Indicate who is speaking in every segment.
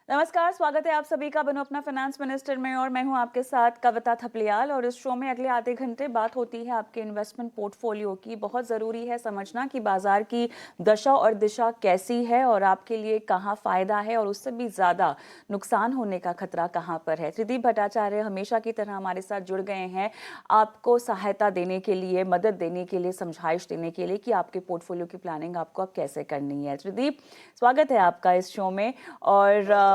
Speaker 1: नमस्कार, स्वागत है आप सभी का बनो अपना फाइनेंस मिनिस्टर में और मैं हूं आपके साथ कविता थपलियाल। और इस शो में अगले आधे घंटे बात होती है आपके इन्वेस्टमेंट पोर्टफोलियो की। बहुत ज़रूरी है समझना कि बाजार की दशा और दिशा कैसी है और आपके लिए कहाँ फ़ायदा है और उससे भी ज़्यादा नुकसान होने का खतरा कहाँ पर है। त्रिदीप भट्टाचार्य हमेशा की तरह हमारे साथ जुड़ गए हैं आपको सहायता देने के लिए, मदद देने के लिए, समझाइश देने के लिए कि आपके पोर्टफोलियो की प्लानिंग आपको अब कैसे करनी है। त्रिदीप, स्वागत है आपका इस शो में। और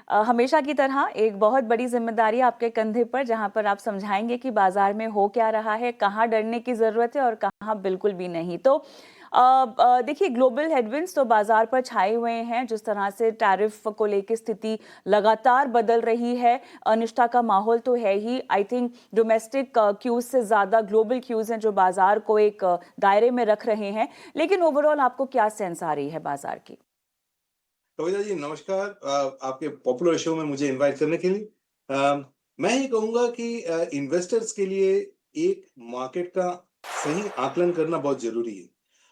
Speaker 1: हमेशा की तरह एक बहुत बड़ी जिम्मेदारी आपके कंधे पर, जहां पर आप समझाएंगे कि बाजार में हो क्या रहा है, कहाँ डरने की जरूरत है और कहाँ बिल्कुल भी नहीं। तो देखिए, ग्लोबल हेडविंड्स तो बाजार पर छाए हुए हैं। जिस तरह से टैरिफ को लेकर स्थिति लगातार बदल रही है, अनिश्चितता का माहौल तो है ही। आई थिंक डोमेस्टिक क्यूज से ज्यादा ग्लोबल क्यूज हैं जो बाजार को एक दायरे में रख रहे हैं। लेकिन ओवरऑल आपको क्या सेंस आ रही है बाजार की?
Speaker 2: कविता जी नमस्कार। आपके पॉपुलर शो में मुझे इनवाइट करने के लिए। मैं ये कहूँगा कि इन्वेस्टर्स के लिए एक मार्केट का सही आकलन करना बहुत ज़रूरी है।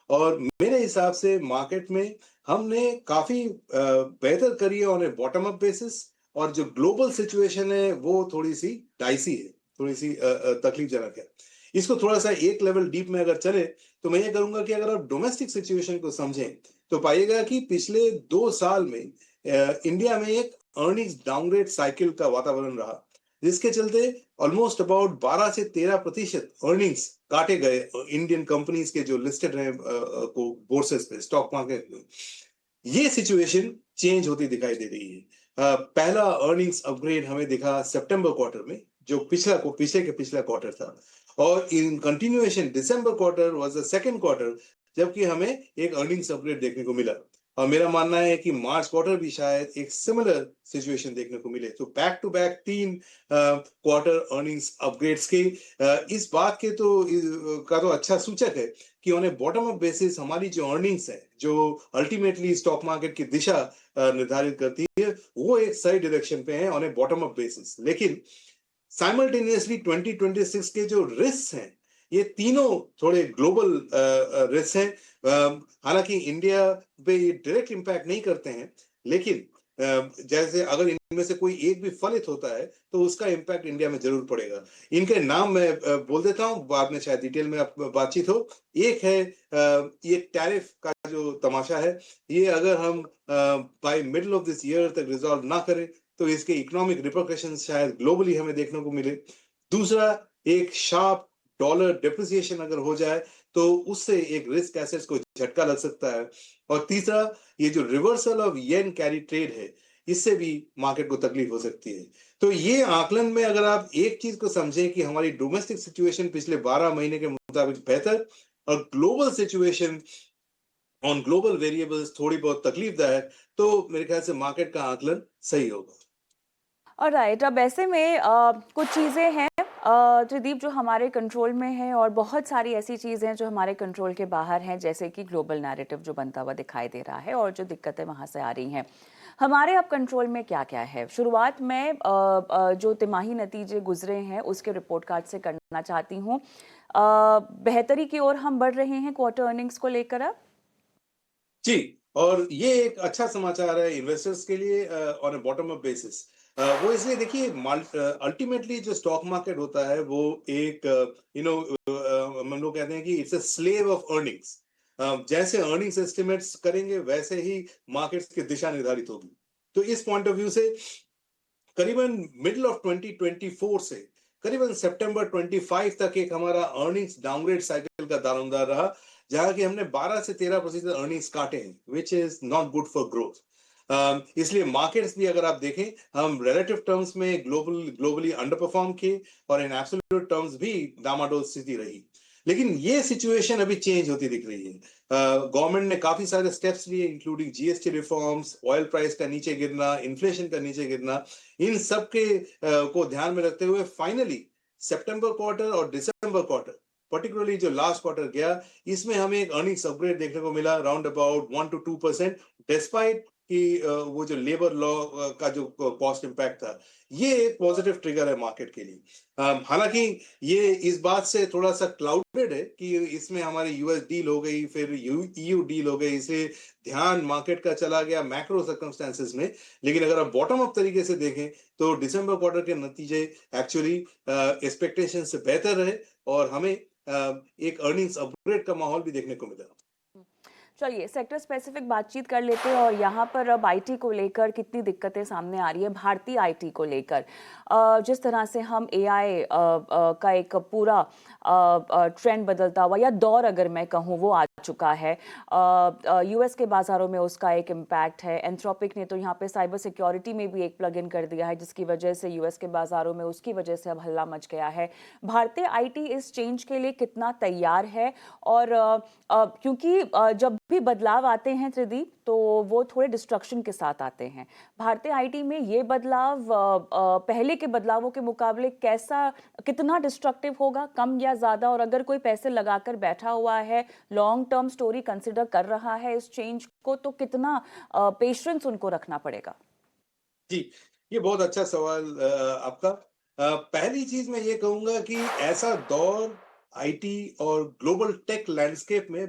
Speaker 2: और मेरे हिसाब से मार्केट में हमने काफ़ी बेहतर करी है on A bottom up basis. और जो ग्लोबल सिचुएशन है वो थोड़ी-सी डाइसी है, थोड़ी-सी तकलीफजनक है। इसको थोड़ा-सा एक लेवल डीप में अगर चले, तो मैं ये करूँगा कि अगर आप डोमेस्टिक सिचुएशन को समझें, तो पाइएगा कि पिछले 2 साल में इंडिया में एक अर्निंग्स डाउनग्रेड साइकिल का वातावरण रहा, जिसके चलते ऑलमोस्ट अबाउट 12 से 13% अर्निंग्स काटे गए इंडियन कंपनीज के जो लिस्टेड हैं को बोर्सेस पे, स्टॉक मार्केट में। ये सिचुएशन चेंज होती दिखाई दे रही है। पहला अर्निंग्स अपग्रेड हमें दिखा सितंबर क्वार्टर में, जो पिछले के पिछला क्वार्टर था। और in continuation December quarter was the second quarter जबकि हमें एक अर्निंग्स अपग्रेड देखने को मिला। और मेरा मानना है कि मार्च क्वार्टर भी शायद एक सिमिलर सिचुएशन देखने को मिले। तो back to back 3 quarter earnings upgrades के इस बात के तो का तो अच्छा सूचक है कि on A bottom up basis हमारी जो अर्निंग्स है, जो अल्टीमेटली स्टॉक मार्केट की दिशा निर्धारित करती है, वो एक सही डायरेक्शन पे है on A bottom up basis. लेकिन साइमल्टेनियसली 2026 के जो रिस्क हैं, ये तीनों थोड़े ग्लोबल रिस्क हैं। हालांकि इंडिया पे ये डायरेक्ट इंपैक्ट नहीं करते हैं, लेकिन जैसे अगर इनमें से कोई एक भी फलित होता है तो उसका इंपैक्ट इंडिया में जरूर पड़ेगा। इनके नाम मैं बोल देता हूं, बाद में शायद डिटेल में बातचीत हो। एक है ये टैरिफ का जो तमाशा है, ये अगर हम by middle of this year तक रिजॉल्व ना करें तो इसके इकोनॉमिक रिपरकशंस शायद ग्लोबली हमें देखने को मिले। दूसरा, एक शार्प डॉलर डेप्रिसिएशन अगर हो जाए तो उससे एक रिस्क एसेट्स को झटका लग सकता है। और तीसरा, ये जो reversal of yen carry trade है, इससे भी मार्केट को तकलीफ हो सकती है। तो ये आकलन में अगर आप एक चीज को समझें कि हमारी डोमेस्टिक सिचुएशन पिछले 12 महीने के मुताबिक बेहतर और global situation on global variables थोड़ी बहुत तकलीफदायक, तो मेरे ख्याल से मार्केट का आकलन सही होगा।
Speaker 1: ऑलराइट, अब ऐसे में कुछ चीज़ें हैं त्रिदीप जो हमारे कंट्रोल में है और बहुत सारी ऐसी चीज़ें हैं जो हमारे कंट्रोल के बाहर हैं, जैसे कि ग्लोबल नैरेटिव जो बनता हुआ दिखाई दे रहा है और जो दिक्कतें वहाँ से आ रही हैं। हमारे अब कंट्रोल में क्या क्या है? शुरुआत में जो तिमाही नतीजे गुजरे हैं उसके रिपोर्ट कार्ड से करना चाहती हूँ। बेहतरी की ओर हम बढ़ रहे हैं क्वार्टर अर्निंग्स को लेकर अब।
Speaker 2: जी, और ये एक अच्छा समाचार है इन्वेस्टर्स के लिए on a bottom up basis. वो इसलिए देखिए, अल्टीमेटली जो स्टॉक मार्केट होता है वो एक हम लोग कहते हैं कि it's a slave of earnings. जैसे अर्निंग्स एस्टिमेट्स करेंगे वैसे ही मार्केट्स की दिशा निर्धारित होगी। तो इस पॉइंट ऑफ व्यू से करीबन मिडिल ऑफ 2024 से करीबन सितंबर 25 तक एक हमारा अर्निंग्स डाउनग्रेड साइकिल का दारोमदार रहा, जहां कि हमने 12 से 13% अर्निंग्स काटे हैं, which is not good for growth. इसलिए मार्केट्स भी अगर आप देखें, हम रिलेटिव टर्म्स में ग्लोबली अंडर परफॉर्म किए और इन एब्सोल्यूट टर्म्स भी डामाडोल स्थिति रही। लेकिन ये सिचुएशन अभी चेंज होती दिख रही है। गवर्नमेंट ने काफी सारे स्टेप्स लिए, including GST reforms, oil price का नीचे गिरना, इन्फ्लेशन का नीचे गिरना। इन सब के को ध्यान में रखते हुए फाइनली सितंबर क्वार्टर और दिसंबर क्वार्टर, पर्टिकुलरली जो लास्ट क्वार्टर गया, इसमें हमें एक अर्निंग्स अपग्रेड देखने को मिला, राउंड अबाउट 1 to 2%, डिस्पाइट कि वो जो लेबर लॉ का जो कॉस्ट इम्पैक्ट था, ये एक पॉजिटिव ट्रिगर है मार्केट के लिए। हालांकि ये इस बात से थोड़ा सा क्लाउडेड है कि इसमें हमारी यूएस डील हो गई, फिर ईयू डील हो गई, इसलिए ध्यान मार्केट का चला गया मैक्रो सर्कमस्टेंसेस में। लेकिन अगर आप बॉटम अप तरीके से देखें तो दिसंबर क्वार्टर के नतीजे एक्चुअली एक्सपेक्टेशन से बेहतर रहे और हमें एक अर्निंग्स अपग्रेड का माहौल भी देखने को मिला।
Speaker 1: चलिए सेक्टर स्पेसिफिक बातचीत कर लेते हैं और यहाँ पर अब आईटी को लेकर कितनी दिक्कतें सामने आ रही है, भारतीय आईटी को लेकर। जिस तरह से हम एआई का एक पूरा ट्रेंड बदलता हुआ या दौर अगर मैं कहूँ वो आ चुका है। यूएस के बाज़ारों में उसका एक इम्पैक्ट है। एंथ्रोपिक ने तो यहाँ पे साइबर सिक्योरिटी में भी एक प्लग इन कर दिया है, जिसकी वजह से यूएस के बाज़ारों में उसकी वजह से अब हल्ला मच गया है। भारतीय आईटी इस चेंज के लिए कितना तैयार है? और क्योंकि जब भी बदलाव आते हैं त्रिदीप, तो वो थोड़े डिस्ट्रक्शन के साथ आते हैं। भारतीय आईटी में ये बदलाव पहले के बदलावों के मुकाबले कितना डिस्ट्रक्टिव होगा, कम या ज़्यादा? और अगर कोई पैसे लगाकर बैठा हुआ है, लॉन्ग टर्म स्टोरी कंसिडर कर रहा है इस चेंज को, तो कितना पेशेंस उनको रखना पड़ेगा?
Speaker 2: जी, ये बहुत अच्छा सवाल आपका। पहली चीज मैं ये कहूंगा कि ऐसा दौर आईटी और ग्लोबल टेक लैंडस्केप में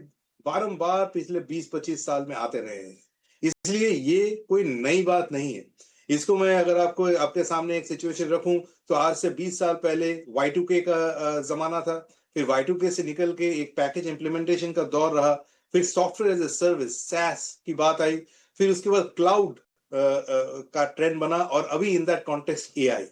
Speaker 2: बारंबार पिछले 20-25 साल में आते रहे हैं। इसलिए ये कोई नई बात नहीं है। इसको मैं अगर आपको आपके सामने एक सिचुएशन रखूं तो आज से 20 साल पहले Y2K का जमाना था। फिर Y2K से निकल के एक पैकेज इंप्लीमेंटेशन का दौर रहा। फिर software as a service SaaS की बात आई। फिर उसके बाद क्लाउड का ट्रेंड बना और अभी इन दैट कॉन्टेक्स्ट एआई।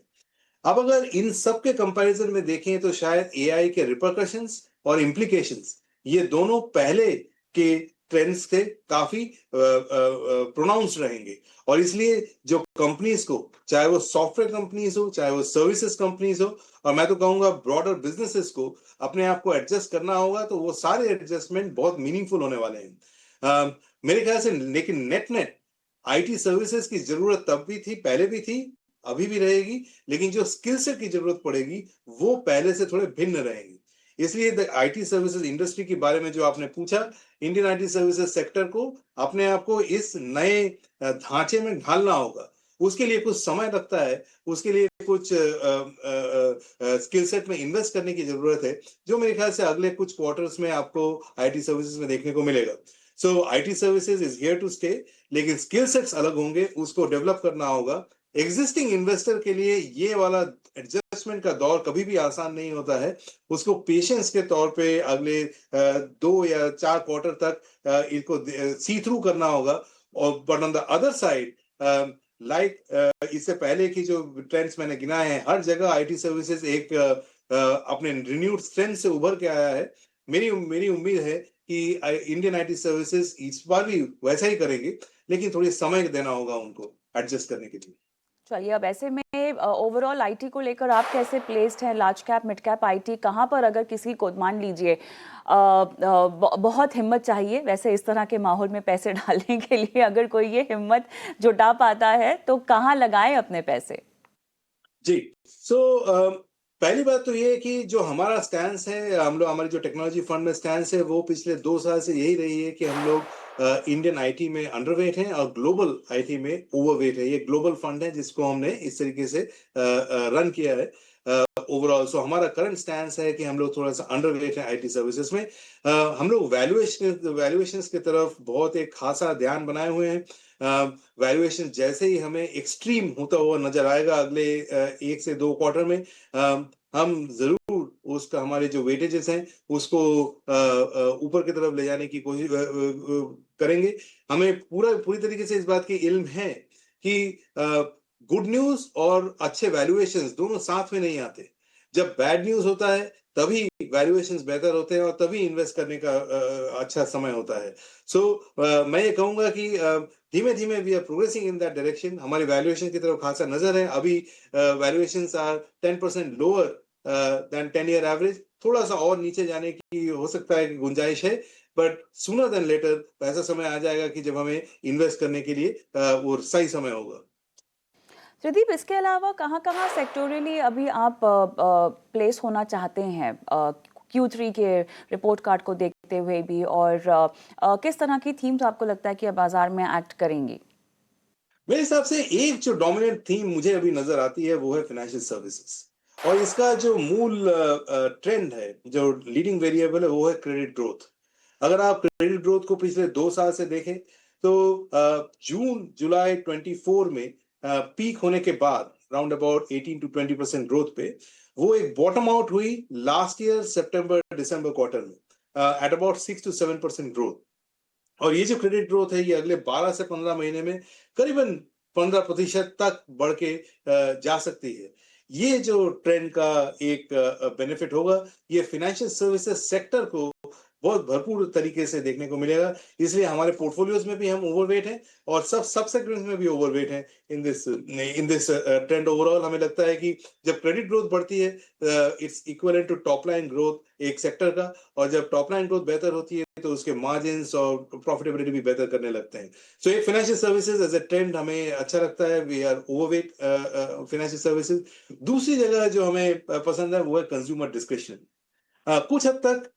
Speaker 2: अब अगर इन सब के कंपैरिजन में देखें तो शायद एआई के रिपरकशंस और इम्प्लीकेशंस ये दोनों पहले के ट्रेंड्स से काफी प्रोनाउंस रहेंगे। और इसलिए जो कंपनीज को, चाहे वो सॉफ्टवेयर कंपनीज हो, चाहे वो सर्विसेज कंपनीज हो, और मैं तो कहूंगा ब्रॉडर बिजनेसेस को अपने आप को एडजस्ट करना होगा, तो वो सारे एडजस्टमेंट बहुत मीनिंगफुल होने वाले हैं। मेरे ख्याल से लेकिन नेट नेट आईटी सर्विसेज की जरूरत तब भी थी, पहले भी थी, अभी भी रहेगी। लेकिन जो स्किल सेट की जरूरत पड़ेगी वो पहले से थोड़े भिन्न रहेंगी। इसलिए द आईटी सर्विसेज इंडस्ट्री के बारे में जो आपने पूछा, इंडियन आईटी सर्विसेज सेक्टर को अपने आप को इस नए ढांचे में ढालना होगा। उसके लिए कुछ समय लगता है, उसके लिए कुछ स्किल सेट में इन्वेस्ट करने की जरूरत है, जो मेरे ख्याल से अगले कुछ क्वार्टर्स में आपको आईटी सर्विसेज में देखने को मिलेगा। So IT services is here to stay, लेकिन स्किल सेट्स अलग होंगे, उसको डेवलप करना होगा। एग्जिस्टिंग इन्वेस्टर के लिए ये वाला एडजस्टमेंट का दौर कभी भी आसान नहीं होता है। उसको पेशेंस के तौर पे अगले 2 या 4 क्वार्टर तक इनको सी थ्रू करना होगा। और but on the other side, इससे पहले की जो ट्रेंड्स मैंने गिनाए हैं, हर जगह आईटी सर्विसेज एक अपने रिन्यूड स्ट्रेंथ से उभर के आया है। मेरी उम्मीद है कि इंडियन आईटी सर्विसेज इस बार भी वैसा ही करेंगे, लेकिन थोड़ी समय देना होगा उनको एडजस्ट करने के लिए।
Speaker 1: चलिए, अब ऐसे में ओवरऑल आईटी को लेकर आप कैसे प्लेस्ड हैं? Large cap, mid cap IT कहाँ पर, अगर किसी को मान लीजिए बहुत हिम्मत चाहिए वैसे इस तरह के माहौल में पैसे डालने के लिए, अगर कोई ये हिम्मत जुटा पाता है तो कहाँ लगाए अपने पैसे?
Speaker 2: जी। सो पहली बात तो ये है कि जो हमारा स्टैंस है, हम लोग हमारी जो टेक्नोलॉजी फंड में स्टैंस है, वो पिछले 2 साल से यही रही है कि हम लोग इंडियन आईटी में अंडरवेट हैं और ग्लोबल आईटी में ओवरवेट है। ये ग्लोबल फंड है जिसको हमने इस तरीके से रन किया है ओवरऑल। सो हमारा करंट स्टैंस है कि हम लोग थोड़ा सा अंडरवेट है आईटी सर्विसेज में। हम लोग वैल्यूएशंस की तरफ बहुत एक खासा ध्यान बनाए हुए हैं। वैल्यूएशन जैसे ही हमें एक्सट्रीम होता हुआ नजर आएगा अगले 1 से 2 क्वार्टर में, हम जरूर उसका, हमारे जो वेटेजेस हैं उसको ऊपर की तरफ ले जाने की कोशिश करेंगे। हमें पूरी तरीके से इस बात की इल्म है कि गुड न्यूज और अच्छे वैल्यूएशंस दोनों साथ में नहीं आते। जब बैड न्यूज होता है तभी वैल्यूएशंस बेहतर होते हैं और तभी इन्वेस्ट करने का अच्छा समय होता है। सो मैं ये कहूंगा कि धीमे धीमे we are progressing in that direction. हमारी वैल्यूएशन की तरफ खासा नजर है। अभी valuations are 10% lower than 10 year average. थोड़ा सा और नीचे जाने की हो सकता है कि गुंजाइश है, बट सूनर देन लेटर ऐसा समय आ जाएगा कि जब हमें इन्वेस्ट करने के लिए वो सही समय होगा।
Speaker 1: प्रदीप, इसके अलावा कहाँ कहाँ सेक्टोरियली अभी आप प्लेस होना चाहते हैं Q3 के रिपोर्ट कार्ड को देखते हुए भी, और किस तरह की थीम्स आपको लगता है कि अब बाजार में एक्ट करेंगी?
Speaker 2: मेरे हिसाब से एक जो डोमिनेंट थीम मुझे अभी नजर आती है वो है फाइनेंशियल सर्विसेज, और इसका जो मूल ट्रेंड है, जो लीडिंग वेरिएबल है, वो है क्रेडिट ग्रोथ। अगर आप क्रेडिट ग्रोथ को पिछले 2 साल से देखें तो जून जुलाई 24 में पीक होने के बाद राउंड अबाउट 18 to 20% ग्रोथ पे वो एक बॉटम आउट हुई लास्ट ईयर सितंबर दिसंबर क्वार्टर में एट अबाउट 6 to 7% ग्रोथ। और ये जो क्रेडिट ग्रोथ है ये अगले 12 से 15 महीने में करीबन 15% तक बढ़ के जा सकती है। ये जो ट्रेंड का एक बेनिफिट होगा, ये फाइनेंशियल सर्विसेज सेक्टर को बहुत भरपूर तरीके से देखने को मिलेगा। इसलिए हमारे पोर्टफोलियोज में भी हम ओवरवेट हैं, और सब सेगमेंट्स में भी ओवरवेट हैं इन दिस ट्रेंड। ओवरऑल हमें लगता है कि जब क्रेडिट ग्रोथ बढ़ती है, it's equivalent to top line growth एक सेक्टर का, और जब टॉप लाइन ग्रोथ बेहतर होती है तो उसके मार्जिन्स और प्रॉफिटेबिलिटी भी बेहतर करने लगते हैं। सो ये financial services as a trend हमें अच्छा लगता है। We are overweight financial services. दूसरी जगह जो हमें पसंद है वो है कंज्यूमर डिस्क्रिप्शन। कुछ हद तक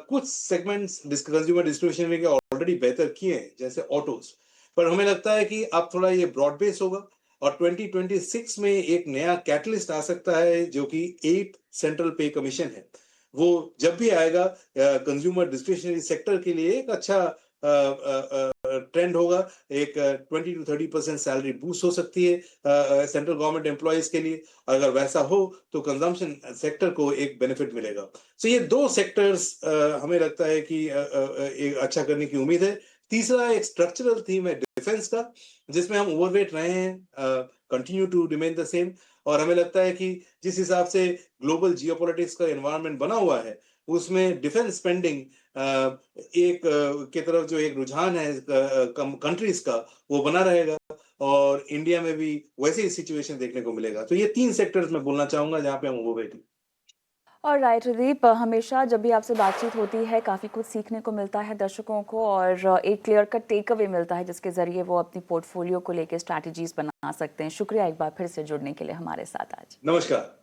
Speaker 2: कुछ सेगमेंट्स कंज्यूमर डिस्क्रिप्शनरी के ऑलरेडी बेहतर किए हैं, जैसे ऑटोज, पर हमें लगता है कि अब थोड़ा ये ब्रॉड बेस होगा, और 2026 में एक नया कैटलिस्ट आ सकता है जो कि 8 सेंट्रल पे कमीशन है। वो जब भी आएगा कंज्यूमर डिस्क्रिप्शनरी सेक्टर के लिए एक अच्छा ट्रेंड होगा। एक 20 to 30% सैलरी बूस्ट हो सकती है सेंट्रल गवर्नमेंट एम्प्लॉयज के लिए। अगर वैसा हो तो कंजम्पशन सेक्टर को एक बेनिफिट मिलेगा। सो ये दो सेक्टर्स हमें लगता है कि एक अच्छा करने की उम्मीद है। तीसरा एक स्ट्रक्चरल थीम है डिफेंस का, जिसमें हम ओवरवेट रहे हैं, continue to remain the same. और हमें लगता है कि जिस हिसाब से ग्लोबल जियोपॉलिटिक्स का एनवायरनमेंट बना हुआ है, उसमें डिफेंस स्पेंडिंग एक की तरफ जो एक रुझान है कंट्रीज का, वो बना रहेगा। और इंडिया में भी वैसे ही सिचुएशन देखने को मिलेगा। तो ये 3 सेक्टर्स मैं बोलना चाहूंगा जहां पे हम ओवरवेट हैं।
Speaker 1: और राइट रणदीप, हमेशा जब भी आपसे बातचीत होती है काफ़ी कुछ सीखने को मिलता है दर्शकों को, और एक क्लियर कट टेक अवे मिलता है जिसके ज़रिए वो अपनी पोर्टफोलियो को लेकर स्ट्रैटेजीज बना सकते हैं। शुक्रिया एक बार फिर से जुड़ने के लिए हमारे साथ आज।
Speaker 2: नमस्कार।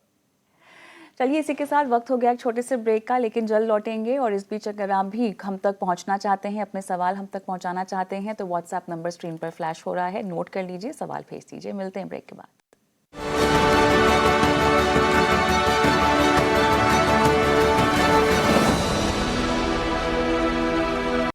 Speaker 1: चलिए, इसी के साथ वक्त हो गया एक छोटे से ब्रेक का, लेकिन जल्द लौटेंगे। और इस बीच अगर आप भी हम तक पहुंचना चाहते हैं, अपने सवाल हम तक पहुंचाना चाहते हैं, तो व्हाट्सएप नंबर स्क्रीन पर फ्लैश हो रहा है, नोट कर लीजिए, सवाल भेज दीजिए। मिलते हैं ब्रेक के बाद।